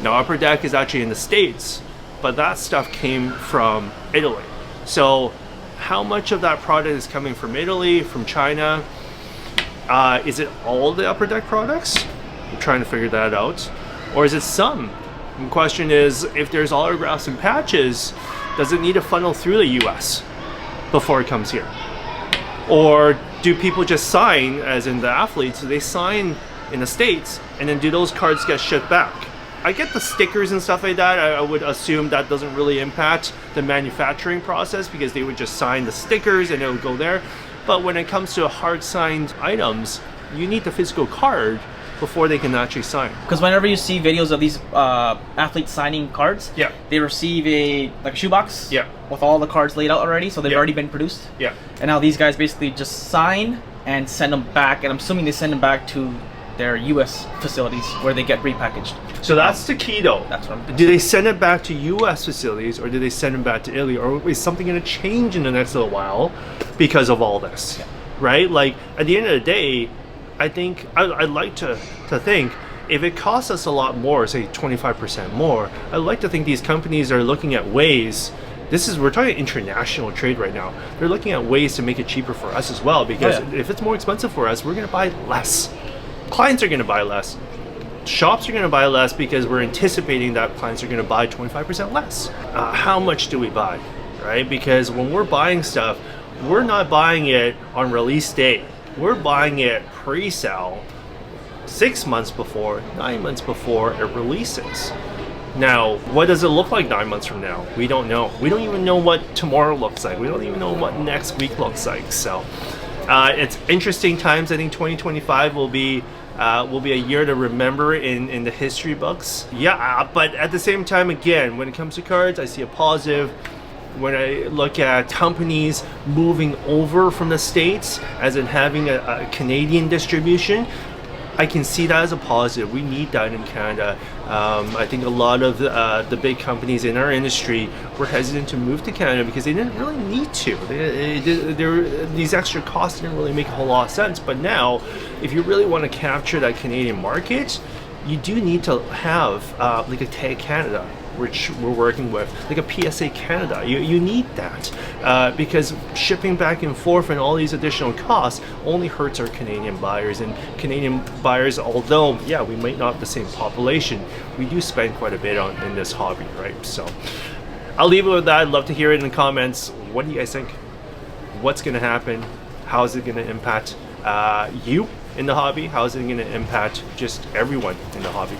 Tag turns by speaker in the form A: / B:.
A: Now Upper Deck is actually in the States, but that stuff came from Italy. So how much of that product is coming from Italy, from China? Is it all the Upper Deck products? I'm trying to figure that out. Or is it some? And the question is, if there's autographs and patches, does it need to funnel through the US before it comes here? Or do people just sign, as in the athletes, do they sign in the States and then do those cards get shipped back? I get the stickers and stuff like that. I would assume that doesn't really impact the manufacturing process because they would just sign the stickers and it would go there. But when it comes to hard signed items, you need the physical card before they can actually sign.
B: Because whenever you see videos of these athletes signing cards,
A: yeah,
B: they receive a shoebox,
A: yeah,
B: with all the cards laid out already, so they've
A: yeah,
B: already been produced.
A: Yeah.
B: And now these guys basically just sign and send them back, and I'm assuming they send them back to their US facilities where they get repackaged.
A: So that's the key though.
B: That's what I'm
A: Do they send it back to US facilities or do they send them back to Italy? Or is something going to change in the next little while because of all this? Yeah. Right? Like at the end of the day, I think I'd like to think if it costs us a lot more, say 25% more, I'd like to think these companies are looking at ways. We're talking international trade right now. They're looking at ways to make it cheaper for us as well, because if it's more expensive for us, we're going to buy less. Clients are going to buy less. Shops are going to buy less because we're anticipating that clients are going to buy 25% less. How much do we buy, right? Because when we're buying stuff, we're not buying it on release date. We're buying it pre-sale 6 months before, 9 months before it releases. Now, what does it look like 9 months from now? We don't know. We don't even know what tomorrow looks like. We don't even know what next week looks like. So it's interesting times. I think 2025 will be a year to remember in the history books. Yeah, but at the same time, again, when it comes to cards, I see a positive. When I look at companies moving over from the States, as in having a Canadian distribution, I can see that as a positive. We need that in Canada. I think a lot of the big companies in our industry were hesitant to move to Canada because they didn't really need to. These extra costs didn't really make a whole lot of sense. But now, if you really want to capture that Canadian market, you do need to have like a TAG Canada, which we're working with, like a PSA Canada. You need that because shipping back and forth and all these additional costs only hurts our Canadian buyers. And Canadian buyers, although, yeah, we might not have the same population, we do spend quite a bit in this hobby, right? So I'll leave it with that. I'd love to hear it in the comments. What do you guys think? What's going to happen? How is it going to impact you in the hobby? How is it going to impact just everyone in the hobby?